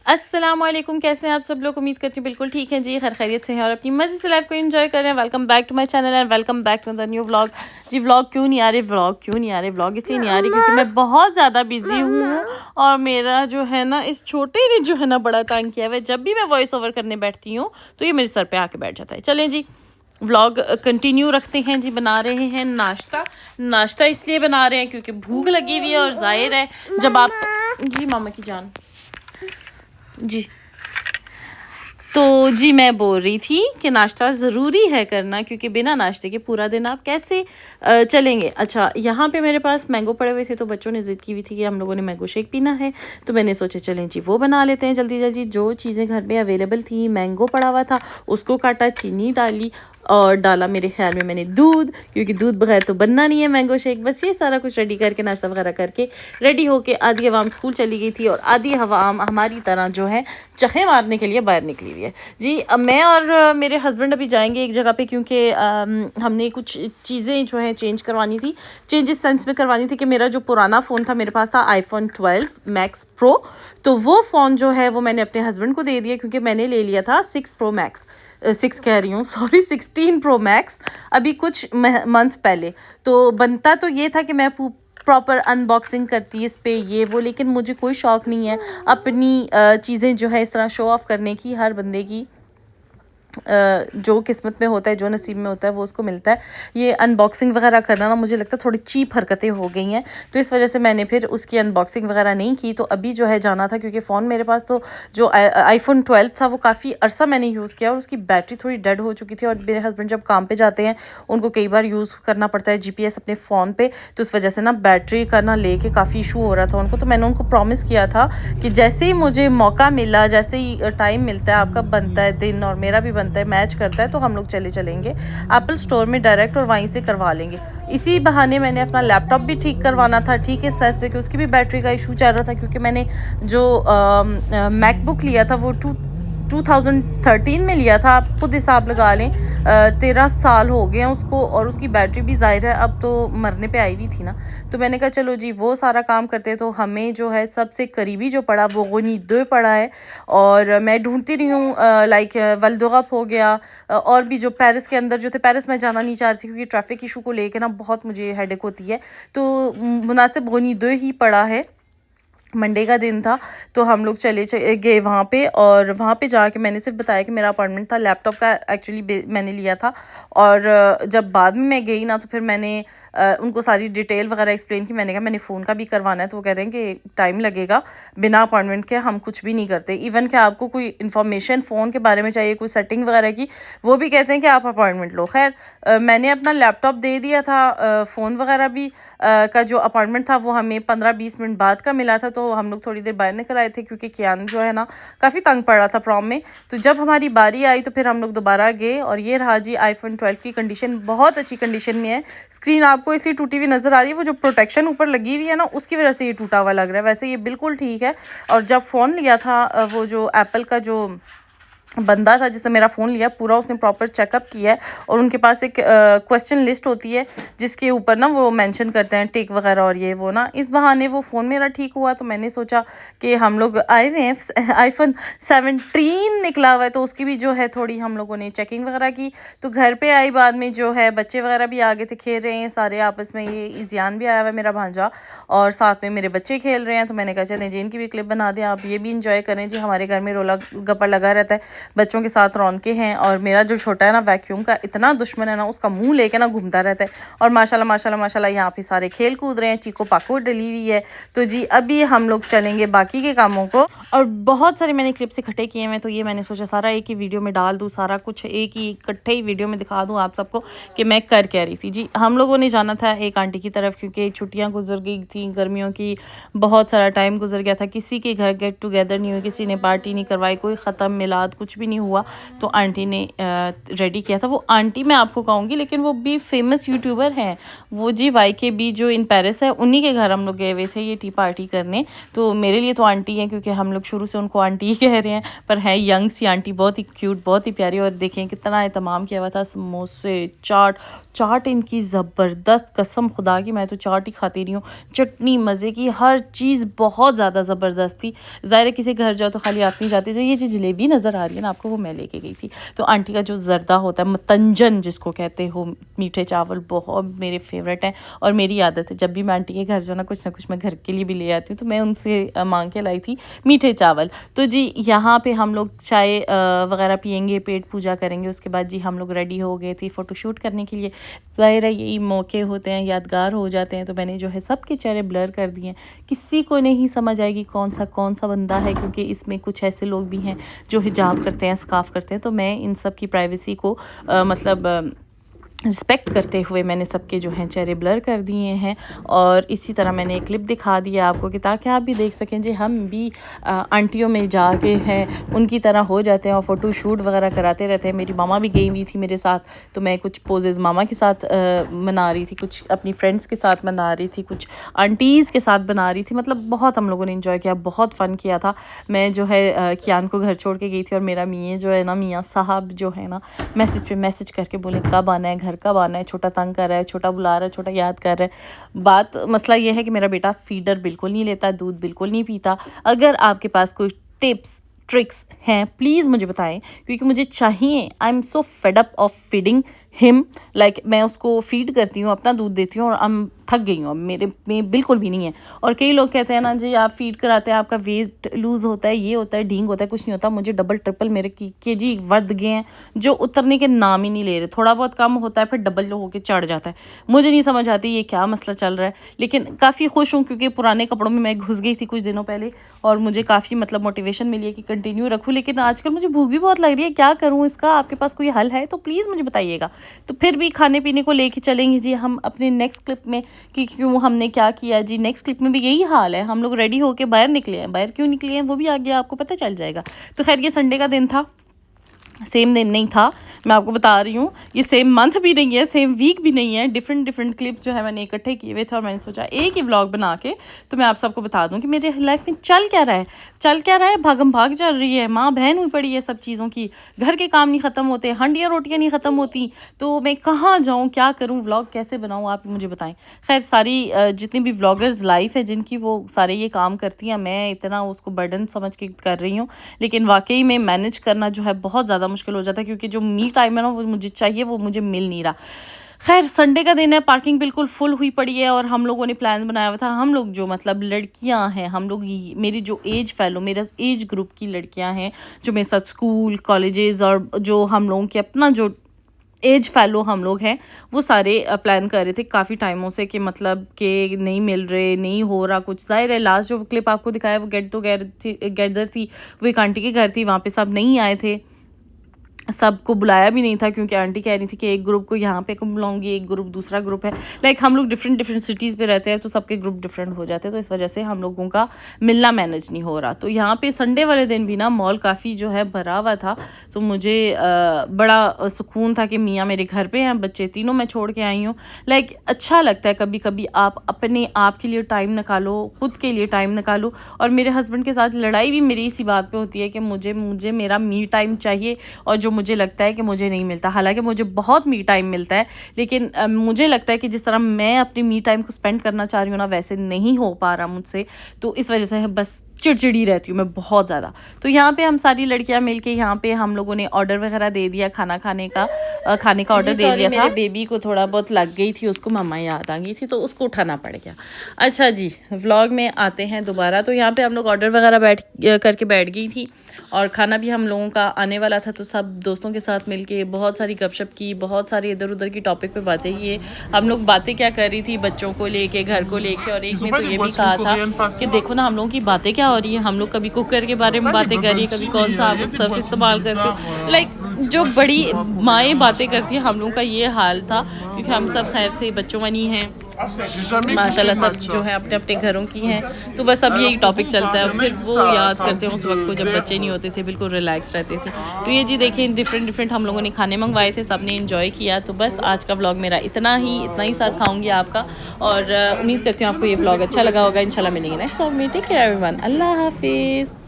अस्सलाम वालेकुम, कैसे हैं आप सब लोग। उम्मीद करती हूँ बिल्कुल ठीक हैं जी, खैर खैरियत से हैं और अपनी मज़े से लाइफ को एंजॉय कर रहे हैं। Welcome back to my channel and welcome back to the new vlog. जी व्लॉग क्यों नहीं आ रहे, व्लॉग इसलिए नहीं आ रही क्योंकि मैं बहुत ज़्यादा बिजी हूँ और मेरा जो है ना इस छोटे ने जो है ना बड़ा तंग किया हुआ है। जब भी मैं वॉइस ओवर करने बैठती हूँ तो ये मेरे सर पर आके बैठ जाता है। चलें जी, व्लॉग कंटिन्यू रखते हैं जी। बना रहे हैं नाश्ता इसलिए बना रहे हैं क्योंकि भूख लगी हुई है और जाहिर है जब आप जी मामा की जान जी तो जी मैं बोल रही थी कि नाश्ता ज़रूरी है करना क्योंकि बिना नाश्ते के पूरा दिन आप कैसे चलेंगे। अच्छा, यहाँ पे मेरे पास मैंगो पड़े हुए थे तो बच्चों ने ज़िद की हुई थी कि हम लोगों ने मैंगो शेक पीना है, तो मैंने सोचा चलें जी वो बना लेते हैं जल्दी जल्दी। जो चीज़ें घर में अवेलेबल थी, मैंगो पड़ा हुआ था उसको काटा, चीनी डाली और डाला मेरे ख्याल में मैंने दूध, क्योंकि दूध बगैर तो बनना नहीं है मैंगो शेक। बस ये सारा कुछ रेडी करके नाश्ता वगैरह करके रेडी होके आधी अवाम स्कूल चली गई थी और आधी अवाम हमारी तरह जो है चखे मारने के लिए बाहर निकली हुई है जी। अब मैं और मेरे हस्बैंड अभी जाएंगे एक जगह पे क्योंकि हमने कुछ चीज़ें जो है चेंज करवानी थी। चेंजेस सेंस में करवानी थी कि मेरा जो पुराना फ़ोन था, मेरे पास था iPhone 12 मैक्स प्रो, तो वो फ़ोन जो है वो मैंने अपने हस्बैंड को दे दिया क्योंकि मैंने ले लिया था 6 प्रो मैक्स, 6 कह रही हूँ सॉरी 16 प्रो मैक्स अभी कुछ मंथ पहले। तो बनता तो ये था कि मैं प्रॉपर अनबॉक्सिंग करती है इस पे ये वो, लेकिन मुझे कोई शौक़ नहीं है अपनी चीज़ें जो है इस तरह शो ऑफ़ करने की। हर बंदे की जो किस्मत में होता है, जो नसीब में होता है वो उसको मिलता है। ये अनबॉक्सिंग वगैरह करना ना मुझे लगता है थोड़ी चीप हरकतें हो गई हैं, तो इस वजह से मैंने फिर उसकी अनबॉक्सिंग वगैरह नहीं की। तो अभी जो है जाना था क्योंकि फ़ोन मेरे पास तो जो iPhone 12 था वो काफ़ी अरसा मैंने यूज़ किया और उसकी बैटरी थोड़ी डेड हो चुकी थी और मेरे हस्बैंड जब काम पर जाते हैं उनको कई बार यूज़ करना पड़ता है GPS अपने फ़ोन पर, तो इस वजह से ना बैटरी का ना ले काफ़ी इशू हो रहा था उनको। तो मैंने उनको प्रॉमिस किया था कि जैसे ही मुझे मौका मिला, जैसे ही टाइम मिलता है, आपका बनता है दिन और मेरा भी बनता है, मैच करता है, तो हम लोग चलेंगे एप्पल स्टोर में डायरेक्ट और वहीं से करवा लेंगे। इसी बहाने मैंने अपना लैपटॉप भी ठीक करवाना था, ठीक है सेंस पे कि उसकी भी बैटरी का इशू चल रहा था क्योंकि मैंने जो मैकबुक लिया था वो 2013 में लिया था। आप खुद हिसाब लगा लें, 13 साल हो गए हैं उसको और उसकी बैटरी भी ज़ाहिर है अब तो मरने पे आई हुई थी ना। तो मैंने कहा चलो जी वो सारा काम करते, तो हमें जो है सबसे करीबी जो पड़ा वो गनी 2 पड़ा है और मैं ढूंढती रही हूँ लाइक वल्दगफ हो गया और भी जो पेरिस के अंदर जो थे। पेरिस मैं जाना नहीं चाहती क्योंकि ट्रैफिक इशू को लेकर ना बहुत मुझे हेडेक होती है, तो मुनासिब गनी 2 ही पड़ा है। मंडे का दिन था तो हम लोग चले गए वहाँ पे और वहाँ पे जाके मैंने सिर्फ बताया कि मेरा अपॉइंटमेंट था। लैपटॉप का एक्चुअली मैंने लिया था और जब बाद में मैं गई ना तो फिर मैंने उनको सारी डिटेल वगैरह एक्सप्लेन की। मैंने कहा मैंने फ़ोन का भी करवाना है, तो वो कह रहे हैं कि टाइम लगेगा, बिना अपॉइंटमेंट के हम कुछ भी नहीं करते। इवन कि आपको कोई इन्फॉर्मेशन फ़ोन के बारे में चाहिए, कोई सेटिंग वगैरह की, वो भी कहते हैं कि आप अपॉइंटमेंट लो। खैर मैंने अपना लैपटॉप दे दिया था, फ़ोन वगैरह भी का जो अपॉइंटमेंट था वो हमें 15-20 मिनट बाद का मिला था, तो हम लोग थोड़ी देर बाहर निकल आए थे क्योंकि कियान जो है ना काफ़ी तंग पड़ रहा था प्रॉम में। तो जब हमारी बारी आई तो फिर हम लोग दोबारा गए और ये रहा जी iPhone 12 की कंडीशन बहुत अच्छी कंडीशन में है। स्क्रीन आपको इसलिए टूटी हुई नज़र आ रही है, वो जो प्रोटेक्शन ऊपर लगी हुई है ना उसकी वजह से ये टूटा हुआ लग रहा है, वैसे ये बिल्कुल ठीक है। और जब फ़ोन लिया था वो जो एप्पल का जो बंदा था जिससे मेरा फ़ोन लिया, पूरा उसने प्रॉपर चेकअप किया है और उनके पास एक क्वेश्चन लिस्ट होती है जिसके ऊपर ना वो मेंशन करते हैं टिक वगैरह और ये वो ना। इस बहाने वो फ़ोन मेरा ठीक हुआ, तो मैंने सोचा कि हम लोग आए हुए हैं, iPhone 17 निकला हुआ है तो उसकी भी जो है थोड़ी हम लोगों ने चेकिंग वगैरह की। तो घर पे आई बाद में जो है बच्चे वगैरह भी आगे थे, खेल रहे हैं सारे आपस में। ये इज़ियान भी आया हुआ है मेरा भांजा और साथ में मेरे बच्चे खेल रहे हैं, तो मैंने कहा चलें जी इनकी भी क्लिप बना दें, आप ये भी इंजॉय करें जी। हमारे घर में रोला गप्पा लगा रहता है, बच्चों के साथ रौनके हैं और मेरा जो छोटा है ना वैक्यूम का इतना दुश्मन है ना, उसका मुंह लेके ना घूमता रहता है। और माशाल्लाह माशाल्लाह माशाल्लाह यहाँ पे सारे खेल कूद रहे हैं, चीको पाको डली हुई है। तो जी अभी हम लोग चलेंगे बाकी के कामों को और बहुत सारे मैंने क्लिप्स इकट्ठे किए हैं, तो ये मैंने सोचा सारा एक ही वीडियो में डाल दूँ, सारा कुछ एक ही इकट्ठे ही वीडियो में दिखा दूँ आप सबको कि मैं कर क्या रही थी। जी हम लोगों ने जाना था एक आंटी की तरफ क्योंकि छुट्टियाँ गुजर गई थी गर्मियों की, बहुत सारा टाइम गुजर गया था, किसी के घर गेट टुगेदर नहीं हुई, किसी ने पार्टी नहीं करवाई, कोई ख़त्म मिलाद कुछ कुछ भी नहीं हुआ, तो आंटी ने रेडी किया था। वो आंटी मैं आपको कहूँगी, लेकिन वो भी फेमस यूट्यूबर हैं, वो जी YKB जो इन पेरिस है, उन्हीं के घर हम लोग गए हुए थे ये टी पार्टी करने। तो मेरे लिए तो आंटी हैं, क्योंकि हम लोग शुरू से उनको आंटी ही कह रहे हैं, पर है यंग सी आंटी, बहुत ही क्यूट, बहुत ही प्यारी। और देखें कितना एहतमाम किया हुआ था, समोसे, चाट इनकी ज़बरदस्त, कसम खुदा की मैं तो चाट ही खाती रही हूँ। चटनी मज़े की, हर चीज़ बहुत ज़्यादा ज़बरदस्त थी। ज़ाहिर है किसी घर जाओ तो खाली आती जाती, जो ये जो जलेबी नज़र आ रही है ना आपको, वो मैं लेके गई थी। तो आंटी का जो जर्दा होता है, मतंजन जिसको कहते हो, मीठे चावल बहुत मेरे फेवरेट हैं। और मेरी आदत है, जब भी मैं आंटी के घर जाऊँ ना कुछ मैं घर के लिए भी ले आती हूँ, तो मैं उनसे मांग के लाई थी मीठे चावल। तो जी यहाँ पे हम लोग चाय वगैरह पियेंगे, पेट पूजा करेंगे, उसके बाद जी हम लोग रेडी हो गए थे फ़ोटोशूट करने के लिए। ज़ाहिर है यही मौके होते हैं, यादगार हो जाते हैं। तो मैंने जो है सबके चेहरे ब्लर कर दिए हैं, किसी को नहीं समझ आएगी कौन सा बंदा है, क्योंकि इसमें कुछ ऐसे लोग भी हैं जो हिजाब करते हैं, स्कार्फ करते हैं। तो मैं इन सब की प्राइवेसी को रिस्पेक्ट करते हुए मैंने सबके जो हैं चेहरे ब्लर कर दिए हैं। और इसी तरह मैंने एक क्लिप दिखा दिया आपको कि ताकि आप भी देख सकें जी हम भी आंटियों में जाके हैं उनकी तरह हो जाते हैं और फ़ोटो शूट वगैरह कराते रहते हैं। मेरी मामा भी गई हुई थी मेरे साथ, तो मैं कुछ पोजेज़ मामा के साथ मना रही थी, कुछ अपनी फ्रेंड्स के साथ मना रही थी, कुछ आंटीज़ के साथ बना रही थी। मतलब बहुत हम लोगों ने इंजॉय किया, बहुत फ़न किया था। मैं जो है कियान को घर छोड़ के गई थी, और मेरा मियाँ जो है ना, मियाँ साहब जो है ना, मैसेज पे मैसेज करके बोले कब आना है, घर कब आना है, छोटा तंग कर रहा है, छोटा बुला रहा है, छोटा याद कर रहा है। मसला ये है कि मेरा बेटा फीडर बिल्कुल नहीं लेता, दूध बिल्कुल नहीं पीता। अगर आपके पास कोई टिप्स ट्रिक्स हैं प्लीज़ मुझे बताएं, क्योंकि मुझे चाहिए। I am so fed up of feeding him, like मैं उसको फीड करती हूँ, अपना दूध देती हूँ, और थक गई हूँ, मेरे में बिल्कुल भी नहीं है। और कई लोग कहते हैं ना जी आप फीड कराते हैं आपका वेट लूज़ होता है, ये होता है, ढींग होता है, कुछ नहीं होता। मुझे डबल ट्रिपल मेरे केजी बढ़ गए हैं, जो उतरने के नाम ही नहीं ले रहे। थोड़ा बहुत कम होता है, फिर डबल होकर चढ़ जाता है। मुझे नहीं समझ आती ये क्या मसला चल रहा है, लेकिन काफ़ी खुश हूँ क्योंकि पुराने कपड़ों में मैं घुस गई थी कुछ दिनों पहले, और मुझे काफ़ी मोटिवेशन मिली है कि कंटिन्यू रखूँ। लेकिन आजकल मुझे भूख भी बहुत लग रही है, क्या करूँ इसका? आपके पास कोई हल है तो प्लीज़ मुझे बताइएगा। तो फिर भी खाने पीने को लेके चलेंगे जी हम अपने नेक्स्ट क्लिप में, कि क्यों हमने क्या किया जी। नेक्स्ट क्लिप में भी यही हाल है, हम लोग रेडी होके बाहर निकले हैं। बाहर क्यों निकले हैं वो भी आगे आपको पता चल जाएगा। तो खैर ये संडे का दिन था, सेम दिन नहीं था, मैं आपको बता रही हूँ। ये सेम मंथ भी नहीं है, सेम वीक भी नहीं है। डिफरेंट क्लिप्स जो है मैंने इकट्ठे किए हुए थे, और मैंने सोचा एक ही व्लॉग बना के तो मैं आप सबको बता दूँ कि मेरे लाइफ में चल क्या रहा है। भागम भाग चल रही है, माँ बहन हुई पड़ी है सब चीज़ों की, घर के काम नहीं ख़त्म होते, हंडियाँ रोटियाँ नहीं ख़त्म होती, तो मैं कहाँ जाऊँ, क्या करूँ, व्लॉग कैसे बनाऊँ, आप मुझे बताएं। खैर सारी जितनी भी व्लॉगर्स लाइफ है जिनकी, वो सारे ये काम करती हैं, मैं इतना उसको बर्डन समझ के कर रही हूँ, लेकिन वाकई में मैनेज करना जो है बहुत ज़्यादा मुश्किल हो जाता है, क्योंकि जो मी टाइम है ना वो मुझे चाहिए, वो मुझे मिल नहीं रहा। खैर संडे का दिन है, पार्किंग बिल्कुल फुल हुई पड़ी है, और हम लोगों ने प्लान बनाया हुआ था, हम लोग जो लड़कियां हैं, हम लोग मेरी जो मेरा एज ग्रुप की लड़कियां हैं जो मेरे साथ स्कूल कॉलेजेस, और जो हम लोगों के अपना जो एज फैलो हम लोग हैं, वो सारे प्लान कर रहे थे काफ़ी टाइमों से कि कि नहीं मिल रहे, नहीं हो रहा कुछ। ज़ाहिर है लास्ट जो क्लिप आपको दिखाया वो गेदर थी, वो एक आंटी के घर थी, वहाँ पे सब नहीं आए थे, सबको बुलाया भी नहीं था, क्योंकि आंटी कह रही थी कि एक ग्रुप को यहाँ पे बुलाऊंगी, एक ग्रुप दूसरा ग्रुप है। लाइक हम लोग डिफरेंट सिटीज़ पे रहते हैं, तो सबके ग्रुप डिफरेंट हो जाते हैं, तो इस वजह से हम लोगों का मिलना मैनेज नहीं हो रहा। तो यहाँ पे संडे वाले दिन भी ना मॉल काफ़ी जो है भरा हुआ था, तो मुझे बड़ा सुकून था कि मियाँ मेरे घर पर हैं, बच्चे तीनों मैं छोड़ के आई हूँ। लाइक अच्छा लगता है कभी कभी आप अपने आप के लिए टाइम निकालो, खुद के लिए टाइम निकालो। और मेरे हस्बैंड के साथ लड़ाई भी मेरी इसी बात पे होती है कि मुझे मेरा मी टाइम चाहिए, और जो मुझे लगता है कि मुझे नहीं मिलता। हालांकि मुझे बहुत मी टाइम मिलता है, लेकिन मुझे लगता है कि जिस तरह मैं अपनी मी टाइम को स्पेंड करना चाह रही हूँ ना, वैसे नहीं हो पा रहा मुझसे। तो इस वजह से बस चिड़चिड़ी रहती हूँ मैं बहुत ज़्यादा। तो यहाँ पे हम सारी लड़कियाँ मिलके यहाँ पे हम लोगों ने ऑर्डर वगैरह दे दिया, खाने का ऑर्डर दे दिया था। मेरे बेबी को थोड़ा बहुत लग गई थी, उसको मम्मा याद आ गई थी, तो उसको उठाना पड़ गया। अच्छा जी, व्लॉग में आते हैं दोबारा। तो यहाँ पे हम लोग ऑर्डर वगैरह करके बैठ गई थी, और खाना भी हम लोगों का आने वाला था। तो सब दोस्तों के साथ मिलके बहुत सारी गपशप की, बहुत सारी इधर उधर की टॉपिक पे बातें की। हम लोग बातें क्या कर रही थी, बच्चों को लेके, घर को लेके, और एक ने तो ये भी कहा था कि देखो ना हम लोगों की बातें क्या हो रही है, हम लोग कभी कुकर के बारे में बातें कर रही है, कभी कौन सा आप लोग सर्फ इस्तेमाल करते हो। लाइक जो बड़ी माएँ बातें करती हैं, हम लोगों का ये हाल था, क्योंकि हम सब खैर से बच्चों वाली हैं, माशाल्लाह सब जो है अपने अपने घरों की हैं। तो बस अब यही टॉपिक चलता है, फिर वो याद करते हैं उस वक्त को जब बच्चे नहीं होते थे, बिल्कुल रिलैक्स रहते थे। तो ये जी देखें डिफरेंट हम लोगों ने खाने मंगवाए थे, सब ने इन्जॉय किया। तो बस आज का व्लॉग मेरा इतना ही साथ खाऊंगी आपका, और उम्मीद करती हूँ आपको ये व्लॉग अच्छा लगा होगा। इंशाल्लाह मिलेंगे नेक्स्ट व्लॉग में। टेक केयर एवरीवन, अल्लाह हाफिज़।